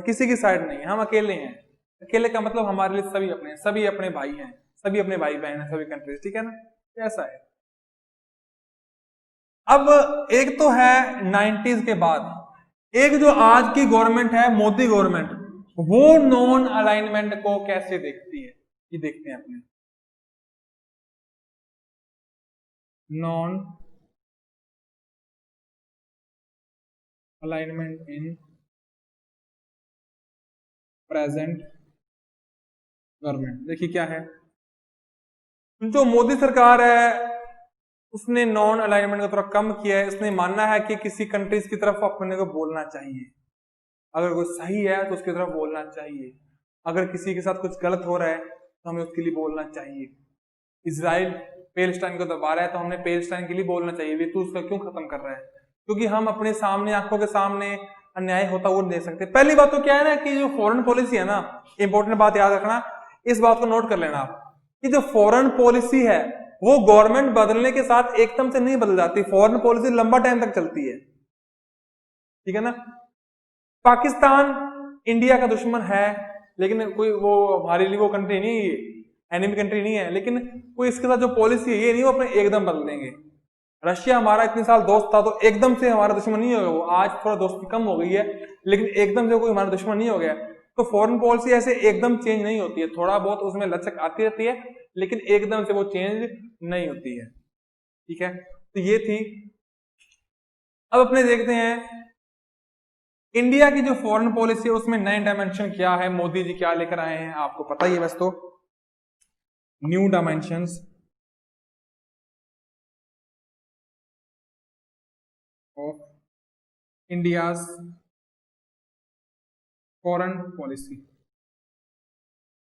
किसी की साइड नहीं, हम अकेले हैं। अकेले का मतलब हमारे लिए सभी अपने हैं, सभी अपने भाई हैं, सभी अपने भाई बहन हैं, सभी कंट्रीज, ठीक है ना। ऐसा है। अब एक तो है 90s के बाद, एक जो आज की गवर्नमेंट है, मोदी गवर्नमेंट, वो नॉन अलाइनमेंट को कैसे देखती है, ये देखते हैं अपने। Non alignment in present government, देखिए क्या है। जो मोदी सरकार है उसने नॉन अलाइनमेंट को थोड़ा कम किया है। इसने मानना है कि किसी कंट्रीज की तरफ अपने को बोलना चाहिए, अगर कोई सही है तो उसकी तरफ बोलना चाहिए, अगर किसी के साथ कुछ गलत हो रहा है तो हमें उसके लिए बोलना चाहिए। इसराइल पैलेस्टाइन को दबा रहा है तो हमने पैलेस्टाइन के लिए बोलना चाहिए, भी तू उसका क्यों खत्म कर रहा है, क्योंकि हम अपने सामने, आंखों के सामने अन्याय होता वो नहीं देख सकते। पहली बात तो क्या है ना कि जो फॉरेन पॉलिसी है ना, इंपॉर्टेंट बात याद रखना, इस बात को नोट कर लेना आप, कि जो फॉरेन पॉलिसी है वो गवर्नमेंट बदलने के साथ एकदम से नहीं बदल जाती। फॉरेन पॉलिसी लंबा टाइम तक चलती है, ठीक है ना। पाकिस्तान इंडिया का दुश्मन है, लेकिन कोई वो हमारे लिए वो कंट्री नहीं, एनिमी कंट्री नहीं है, लेकिन कोई इसके साथ जो पॉलिसी है ये नहीं वो अपने एकदम बदल देंगे। रशिया हमारा इतने साल दोस्त था तो एकदम से हमारा दुश्मन नहीं होगा वो, आज थोड़ा दोस्ती कम हो गई है, लेकिन एकदम से कोई हमारा दुश्मन नहीं हो गया। तो फॉरेन पॉलिसी ऐसे एकदम चेंज नहीं होती है, थोड़ा बहुत उसमें लचक आती रहती है, लेकिन एकदम से वो चेंज नहीं होती है, ठीक है। तो ये थी। अब अपने देखते हैं इंडिया की जो फॉरेन पॉलिसी है उसमें नए डायमेंशन क्या है, मोदी जी क्या लेकर आए हैं, आपको पता ही है वैसे तो। New dimensions of India's foreign policy.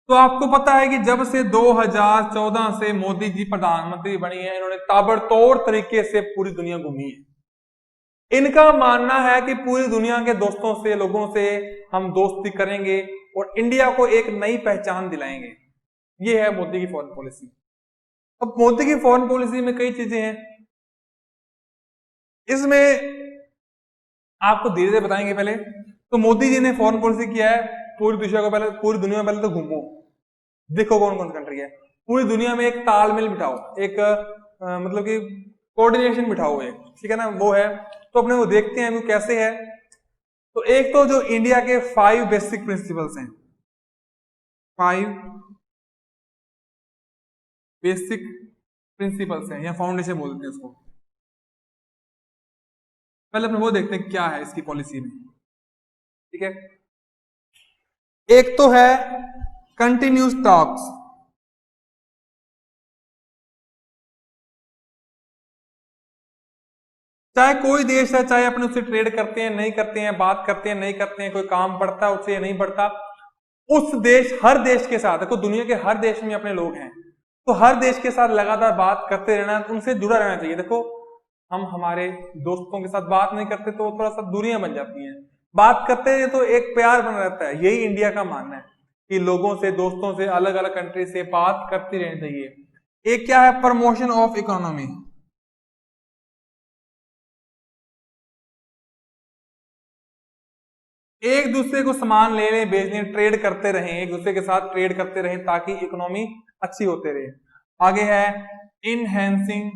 तो आपको पता है कि जब से 2014 से मोदी जी प्रधानमंत्री बनी है, इन्होंने ताबड़तोड़ तरीके से पूरी दुनिया घूमी है। इनका मानना है कि पूरी दुनिया के दोस्तों से, लोगों से हम दोस्ती करेंगे और इंडिया को एक नई पहचान दिलाएंगे। ये है मोदी की फॉरेन पॉलिसी। अब मोदी की फॉरेन पॉलिसी में कई चीजें हैं, इसमें आपको धीरे धीरे बताएंगे। पहले तो मोदी जी ने फॉरेन पॉलिसी किया है, पूरी दुनिया में पहले तो घूमो, देखो कौन कौन सी कंट्री है। पूरी दुनिया में एक तालमेल बिठाओ, एक मतलब कि कोऑर्डिनेशन बिठाओ एक, ठीक है ना, वो है। तो अपने वो देखते हैं वो कैसे है। तो एक तो जो इंडिया के 5 बेसिक प्रिंसिपल्स हैं, 5 बेसिक प्रिंसिपल्स हैं या फाउंडेशन बोलते हैं इसको। पहले अपने वो देखते हैं क्या है इसकी पॉलिसी में, ठीक है। एक तो है कंटिन्यूस टॉक्स, चाहे कोई देश है, चाहे अपने उससे ट्रेड करते हैं नहीं करते हैं, बात करते हैं नहीं करते हैं, कोई काम बढ़ता है उससे नहीं बढ़ता, उस देश, हर देश के साथ, देखो दुनिया के हर देश में अपने लोग हैं, तो हर देश के साथ लगातार बात करते रहना, उनसे जुड़ा रहना चाहिए। देखो हम हमारे दोस्तों के साथ बात नहीं करते तो थोड़ा सा दूरियां बन जाती हैं, बात करते हैं तो एक प्यार बना रहता है। यही इंडिया का मानना है कि लोगों से, दोस्तों से, अलग अलग कंट्री से बात करती रहनी चाहिए। एक क्या है, प्रमोशन ऑफ इकोनॉमी। एक दूसरे को सामान ले लें, बेच लें, ट्रेड करते रहें, एक दूसरे के साथ ट्रेड करते रहें ताकि इकोनॉमी अच्छी होते रहे। आगे है इनहेंसिंग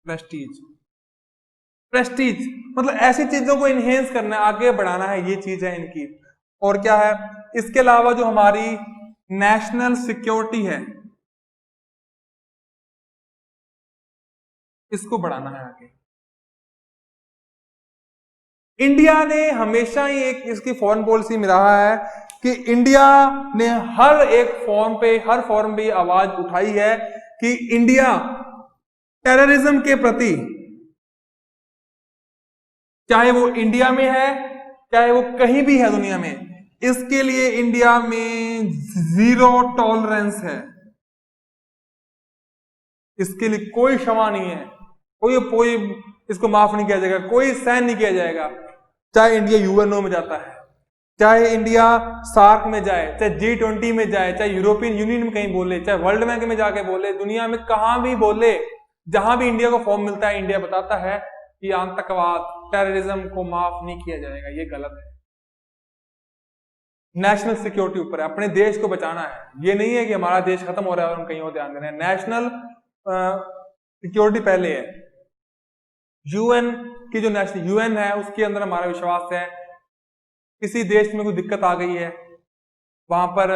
प्रेस्टीज। प्रेस्टीज मतलब ऐसी चीजों को इनहेंस करना है, आगे बढ़ाना है, ये चीज है इनकी। और क्या है, इसके अलावा जो हमारी नेशनल सिक्योरिटी है, इसको बढ़ाना है आगे। इंडिया ने हमेशा ही एक इसकी फॉरेन पॉलिसी में रहा है कि इंडिया ने हर एक फोरम पे आवाज उठाई है कि इंडिया टेररिज्म के प्रति, चाहे वो इंडिया में है चाहे वो कहीं भी है दुनिया में, इसके लिए इंडिया में 0 टॉलरेंस है। इसके लिए कोई क्षमा नहीं है, कोई इसको माफ नहीं किया जाएगा, कोई सहन नहीं किया जाएगा। चाहे इंडिया यूएनओ में जाता है, चाहे इंडिया सार्क में जाए, चाहे G20 में जाए, चाहे यूरोपियन यूनियन में कहीं बोले, चाहे वर्ल्ड बैंक में जाके बोले, दुनिया में कहां भी बोले, जहां भी इंडिया को फॉर्म मिलता है, इंडिया बताता है कि आतंकवाद, टेररिज्म को माफ नहीं किया जाएगा, ये गलत है। नेशनल सिक्योरिटी ऊपर है, अपने देश को बचाना है। ये नहीं है कि हमारा देश खत्म हो रहा है और हम कहीं और ध्यान दे रहे हैं। नेशनल सिक्योरिटी पहले है। यूएन की जो नेशनल यूएन है उसके अंदर हमारा विश्वास है, किसी देश में कोई दिक्कत आ गई है, वहां पर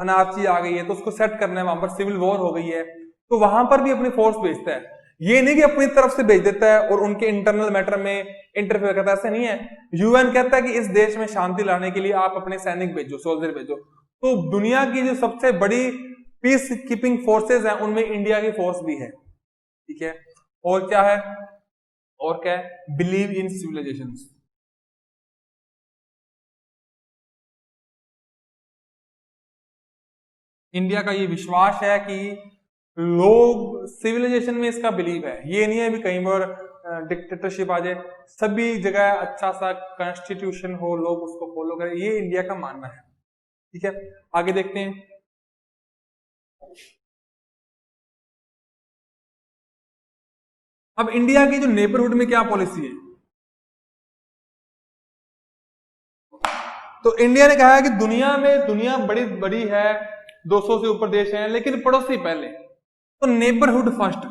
अनारकी आ गई है तो उसको सेट करना है, वहां पर सिविल वॉर हो गई है तो वहां पर भी अपनी फोर्स भेजता है। ये नहीं कि अपनी तरफ से भेज देता है और उनके इंटरनल मैटर में इंटरफेयर करता है, ऐसा नहीं है। यूएन कहता है कि इस देश में शांति लाने के लिए आप अपने सैनिक भेजो, सोल्जर भेजो। तो दुनिया की जो सबसे बड़ी पीस कीपिंग फोर्सेज हैं उनमें इंडिया की फोर्स भी है, ठीक है। और क्या है, और क्या है, बिलीव इन सिविलाइजेशन। इंडिया का ये विश्वास है कि लोग सिविलाइजेशन में, इसका बिलीव है। ये नहीं है भी कहीं पर डिक्टेटरशिप आ जाए, सभी जगह अच्छा सा कॉन्स्टिट्यूशन हो, लोग उसको फॉलो करें, ये इंडिया का मानना है, ठीक है। आगे देखते हैं। अब इंडिया की जो नेबरहुड में क्या पॉलिसी है, तो इंडिया ने कहा है कि दुनिया बड़ी बड़ी है, 200 से ऊपर देश हैं, लेकिन पड़ोसी पहले, तो नेबरहुड फर्स्ट।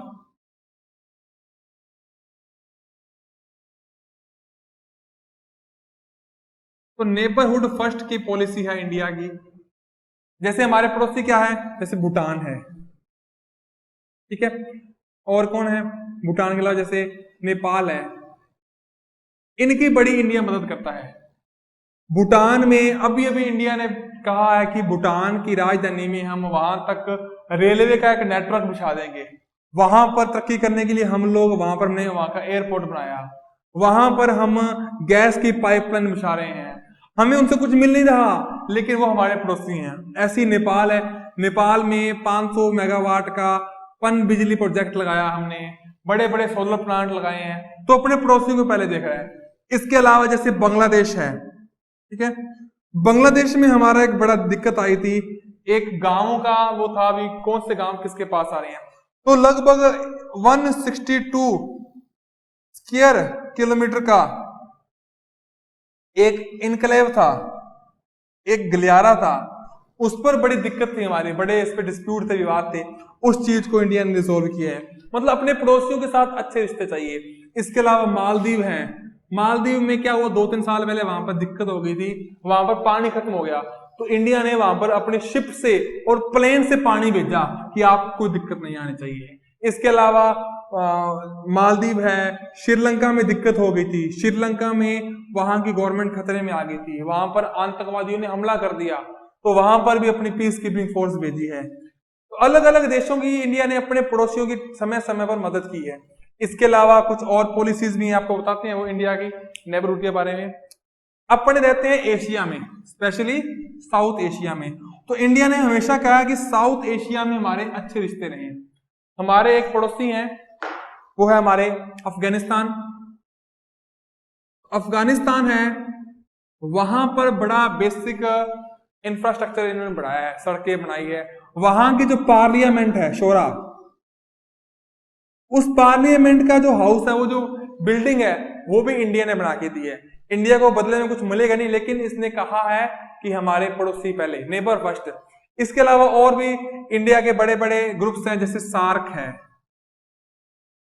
तो नेबरहुड फर्स्ट की पॉलिसी है इंडिया की। जैसे हमारे पड़ोसी क्या है, जैसे भूटान है, ठीक है, और कौन है भूटान के अलावा, जैसे नेपाल है, इनकी बड़ी इंडिया मदद करता है। भूटान में अभी अभी इंडिया ने कहा है कि भूटान की राजधानी में हम वहां तक रेलवे का एक नेटवर्क बिछा देंगे, वहां पर तरक्की करने के लिए हम लोग वहां पर हमने वहां का एयरपोर्ट बनाया, वहां पर हम गैस की पाइपलाइन बिछा रहे हैं। हमें उनसे कुछ मिल नहीं रहा, लेकिन वो हमारे पड़ोसी हैं। ऐसी नेपाल है, नेपाल में 500 मेगावाट का पन बिजली प्रोजेक्ट लगाया हमने, बड़े बड़े सोलर प्लांट लगाए हैं, तो अपने पड़ोसियों को पहले देख रहा है। इसके अलावा जैसे बांग्लादेश है, ठीक है, बांग्लादेश में हमारा एक बड़ा दिक्कत आई थी, एक गांव का वो था, अभी कौन से गांव किसके पास आ रहे हैं, तो लगभग 162 स्क्वायर किलोमीटर का एक इनक्लेव था, एक गलियारा था, उस पर बड़ी दिक्कत थी हमारी, बड़े इस पे डिस्प्यूट थे, विवाद थे। उस चीज को इंडिया ने रिजोल्व किया है। मतलब अपने पड़ोसियों के साथ अच्छे रिश्ते चाहिए। इसके अलावा मालदीव है, मालदीव में क्या हुआ, 2-3 साल पहले वहां पर दिक्कत हो गई थी, वहां पर पानी खत्म हो गया, तो इंडिया ने वहां पर अपने शिप से और प्लेन से पानी भेजा कि आपको कोई दिक्कत नहीं आनी चाहिए। इसके अलावा मालदीव है, श्रीलंका में दिक्कत हो गई थी, श्रीलंका में वहां की गवर्नमेंट खतरे में आ गई थी, वहां पर आतंकवादियों ने हमला कर दिया, तो वहां पर भी अपनी पीस कीपिंग फोर्स भेजी है। तो अलग अलग देशों की इंडिया ने अपने पड़ोसियों की समय समय पर मदद की है। इसके अलावा कुछ और पॉलिसीज भी आपको बताते हैं वो इंडिया की नेबरहुड के बारे में। अपने रहते हैं एशिया में, स्पेशली साउथ एशिया में, तो इंडिया ने हमेशा कहा कि साउथ एशिया में हमारे अच्छे रिश्ते रहे। हमारे एक पड़ोसी हैं, वो है हमारे अफगानिस्तान। अफगानिस्तान है, वहां पर बड़ा बेसिक इंफ्रास्ट्रक्चर इन्होंने बढ़ाया है, सड़कें बनाई है। वहां की जो पार्लियामेंट है, शोरा, उस पार्लियामेंट का जो हाउस है, वो जो बिल्डिंग है, वो भी इंडिया ने बना के दी है। इंडिया को बदले में कुछ मिलेगा नहीं, लेकिन इसने कहा है कि हमारे पड़ोसी पहले, नेबर फर्स्ट। इसके अलावा और भी इंडिया के बड़े बड़े ग्रुप्स हैं, जैसे सार्क है,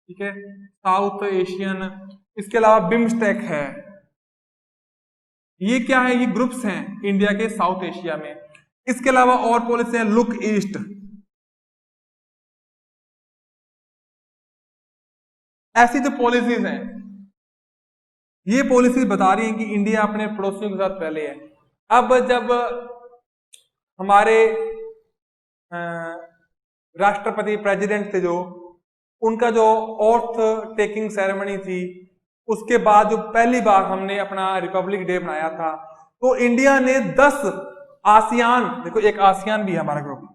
ठीक है, साउथ एशियन। इसके अलावा बिम्स्टेक है। ये क्या है, ये ग्रुप्स हैं इंडिया के साउथ एशिया में। इसके अलावा और पॉलिसी है लुक ईस्ट। ऐसी जो पॉलिसीज हैं, ये पॉलिसी बता रही हैं कि इंडिया अपने पड़ोसियों के साथ पहले है। अब जब हमारे राष्ट्रपति प्रेसिडेंट थे जो, उनका जो ऑथ टेकिंग सेरेमनी थी, उसके बाद जो पहली बार हमने अपना रिपब्लिक डे मनाया था, तो इंडिया ने 10 आसियान, देखो एक आसियान भी है हमारा ग्रुप,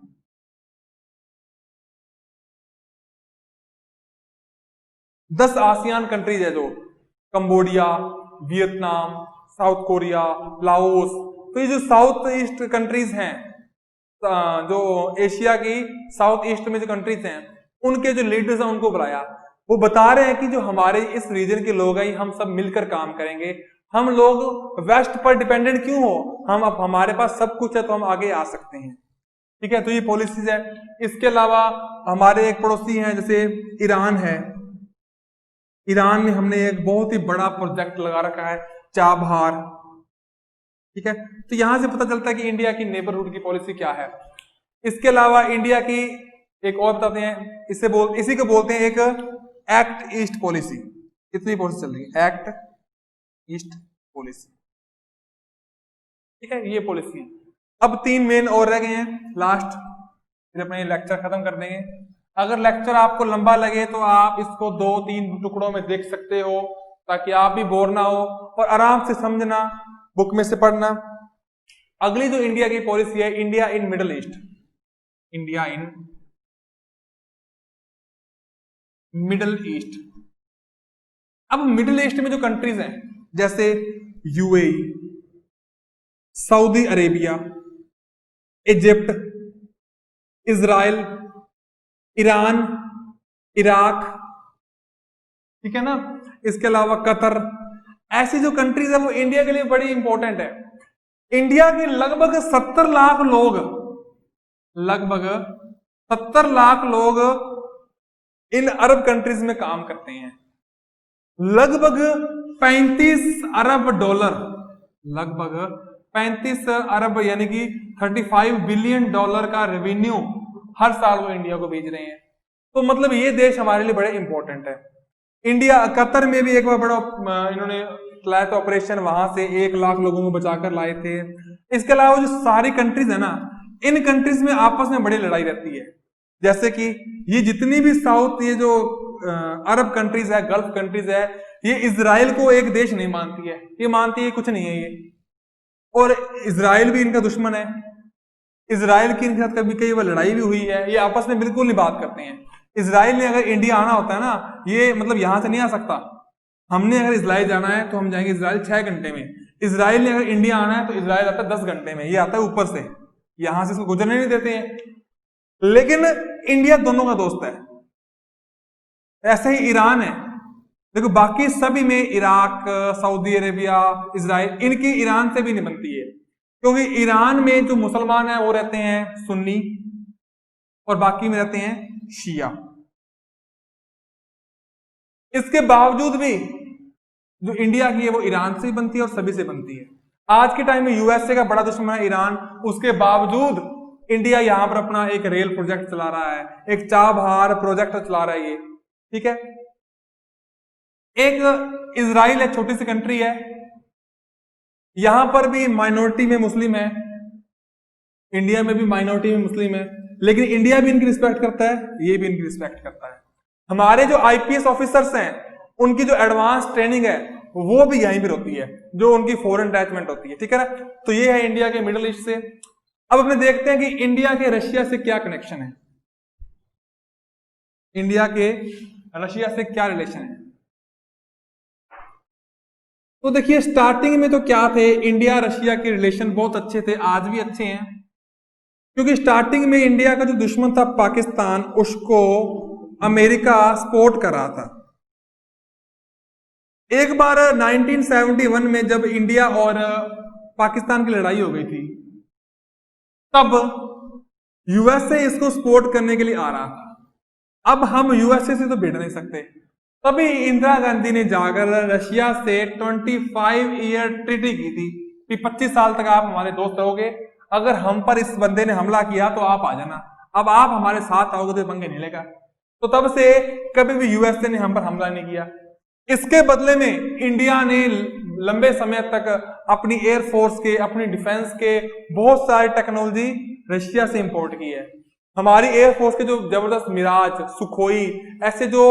10 आसियान कंट्रीज है, जो Cambodia, Vietnam, south Korea, Laos. तो ये जो साउथ ईस्ट कंट्रीज हैं, जो एशिया की साउथ ईस्ट में जो कंट्रीज हैं, उनके जो लीडर्स हैं उनको बुलाया। वो बता रहे हैं कि जो हमारे इस रीजन के लोग हैं, हम सब मिलकर काम करेंगे। हम लोग वेस्ट पर डिपेंडेंट क्यों हो, हम अब हमारे पास सब कुछ है, तो हम आगे आ सकते हैं, ठीक है। तो ये पॉलिसीज है। इसके अलावा हमारे एक पड़ोसी हैं, जैसे ईरान है। ईरान में हमने एक बहुत ही बड़ा प्रोजेक्ट लगा रखा है, चाबहार, ठीक है। तो यहां से पता चलता है कि इंडिया की नेबरहुड की पॉलिसी क्या है। इसके अलावा इंडिया की एक और बताते हैं, इसी को बोलते हैं एक एक्ट ईस्ट पॉलिसी। कितनी पॉलिसी चल रही है, एक्ट ईस्ट पॉलिसी, ठीक है। ये पॉलिसी है। अब 3 मेन और रह गए हैं लास्ट, फिर अपने लेक्चर खत्म कर देंगे। अगर लेक्चर आपको लंबा लगे तो आप इसको 2-3 टुकड़ों में देख सकते हो, ताकि आप भी बोर ना हो और आराम से समझना, बुक में से पढ़ना। अगली जो इंडिया की पॉलिसी है, India in middle east. India in middle east. अब मिडिल ईस्ट में जो कंट्रीज हैं, जैसे UAE, Saudi Arabia, Egypt, Israel, Iran, Iraq, ठीक है ना। इसके अलावा कतर, ऐसी जो कंट्रीज है वो इंडिया के लिए बड़ी इंपॉर्टेंट है। इंडिया के लगभग 70 लाख लोग, लगभग 70 लाख लोग इन अरब कंट्रीज में काम करते हैं। लगभग 35 अरब डॉलर, लगभग 35 अरब यानी कि 35 बिलियन डॉलर का रेवेन्यू हर साल वो इंडिया को भेज रहे हैं। तो मतलब ये देश हमारे लिए बड़े इंपॉर्टेंट है। इंडिया, कतर में भी एक बार बड़ा इन्होंने चलाया था ऑपरेशन, वहां से 1 लाख लोगों को बचाकर लाए थे। इसके अलावा जो सारी कंट्रीज है ना, इन कंट्रीज में आपस में बड़ी लड़ाई रहती है। जैसे कि ये जितनी भी साउथ, ये जो अरब कंट्रीज है, गल्फ कंट्रीज है, ये इजराइल को एक देश नहीं मानती है, ये मानती है कुछ नहीं है ये, और इजराइल भी इनका दुश्मन है। इजराइल की इनके साथ कभी कई बार लड़ाई भी हुई है, ये आपस में बिल्कुल नहीं बात करते हैं। इजराइल ने अगर इंडिया आना होता है ना, ये मतलब यहां से नहीं आ सकता। हमने अगर इजराइल जाना है तो हम जाएंगे इजराइल 6 घंटे में। इजराइल ने अगर इंडिया आना है तो इजराइल आता है 10 घंटे में। ये आता है ऊपर से, यहां से इसको गुजरने नहीं देते हैं। लेकिन इंडिया दोनों का दोस्त है। ऐसे ही ईरान है, देखो बाकी सभी में, इराक, सऊदी अरेबिया, इजराइल, इनकी ईरान से भी नहीं बनती है, क्योंकि ईरान में जो मुसलमान है वो रहते हैं सुन्नी और बाकी में रहते हैं शिया। इसके बावजूद भी जो इंडिया की है वो ईरान से ही बनती है और सभी से बनती है। आज के टाइम में यूएसए का बड़ा दुश्मन है ईरान, उसके बावजूद इंडिया यहां पर अपना एक रेल प्रोजेक्ट चला रहा है, एक चाबहार प्रोजेक्ट चला रहा है ये, ठीक है। एक इजराइल है, छोटी सी कंट्री है, यहां पर भी माइनॉरिटी में मुस्लिम है, इंडिया में भी माइनॉरिटी में मुस्लिम है, लेकिन इंडिया भी इनकी रिस्पेक्ट करता है, ये भी इनकी रिस्पेक्ट करता है। हमारे जो आईपीएस ऑफिसर्स हैं उनकी जो एडवांस ट्रेनिंग है वो भी यहीं पर होती है, जो उनकी फॉरेन अटैचमेंट होती है, ठीक है ना। तो ये है इंडिया के मिडिल ईस्ट से। अब अपने देखते हैं कि इंडिया के रशिया से क्या कनेक्शन है, इंडिया के रशिया से क्या रिलेशन है। तो देखिए स्टार्टिंग में तो क्या थे, इंडिया रशिया के रिलेशन बहुत अच्छे थे, आज भी अच्छे हैं, क्योंकि स्टार्टिंग में इंडिया का जो दुश्मन था पाकिस्तान, उसको अमेरिका सपोर्ट कर रहा था। एक बार 1971 में जब इंडिया और पाकिस्तान की लड़ाई हो गई थी, तब यूएसए इसको सपोर्ट करने के लिए आ रहा था। अब हम यूएसए से तो भिड़ नहीं सकते, तभी इंदिरा गांधी ने जाकर रशिया से 25 ईयर ट्रीटी की थी कि 25 साल तक आप हमारे दोस्त रहोगे, अगर हम पर इस बंदे ने हमला किया तो आप आ जाना, अब आप हमारे साथ आओगे तो पंगे नहीं लेगा। तो तब से कभी भी यूएसए ने हम पर हमला नहीं किया। इसके बदले में इंडिया ने लंबे समय तक अपनी एयरफोर्स के, अपनी डिफेंस के बहुत सारी टेक्नोलॉजी रशिया से इंपोर्ट की है। हमारी एयरफोर्स के जो जबरदस्त मिराज, सुखोई, ऐसे जो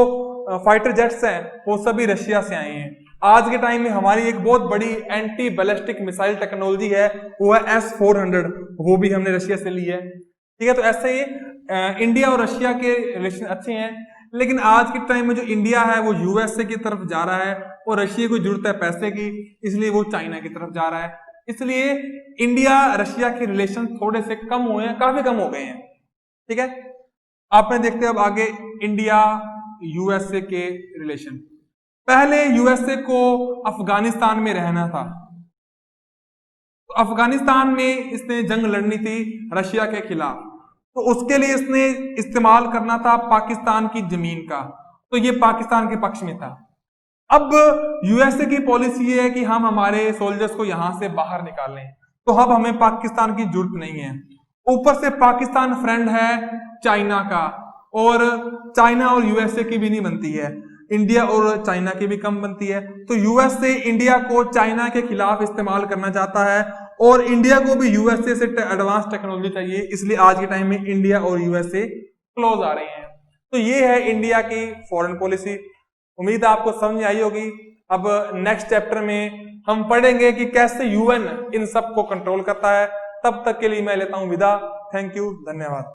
फाइटर जेट्स हैं वो सभी रशिया से आए हैं। आज के टाइम में हमारी एक बहुत बड़ी एंटी बैलिस्टिक मिसाइल टेक्नोलॉजी है, वो है S-400, वो भी हमने रशिया से ली है, ठीक है। तो ऐसे ही इंडिया और रशिया के रिलेशन अच्छे हैं, लेकिन आज के टाइम में जो इंडिया है वो यूएसए की तरफ जा रहा है और रशिया को जरूरत है पैसे की, इसलिए वो चाइना की तरफ जा रहा है। इसलिए इंडिया रशिया के रिलेशन थोड़े से कम हुए हैं, काफी कम हो गए हैं, ठीक है। आपने देखते हैं अब आगे इंडिया यूएसए के रिलेशन। पहले यूएसए को अफगानिस्तान में रहना था, तो अफगानिस्तान में इसने जंग लड़नी थी रशिया के खिलाफ, तो उसके लिए इसने इस्तेमाल करना था पाकिस्तान की जमीन का, तो ये पाकिस्तान के पक्ष में था। अब यूएसए की पॉलिसी ये है कि हम हमारे सोल्जर्स को यहां से बाहर निकालें, तो अब हमें पाकिस्तान की जरूरत नहीं है। ऊपर से पाकिस्तान फ्रेंड है चाइना का, और चाइना और यूएसए की भी नहीं बनती है, इंडिया और चाइना की भी कम बनती है। तो यूएसए इंडिया को चाइना के खिलाफ इस्तेमाल करना चाहता है, और इंडिया को भी यूएसए से एडवांस टेक्नोलॉजी चाहिए, इसलिए आज के टाइम में इंडिया और यूएसए क्लोज आ रहे हैं। तो ये है इंडिया की फॉरेन पॉलिसी। उम्मीद है आपको समझ आई होगी। अब नेक्स्ट चैप्टर में हम पढ़ेंगे कि कैसे यूएन इन सब को कंट्रोल करता है। तब तक के लिए मैं लेता हूं विदा। थैंक यू, धन्यवाद।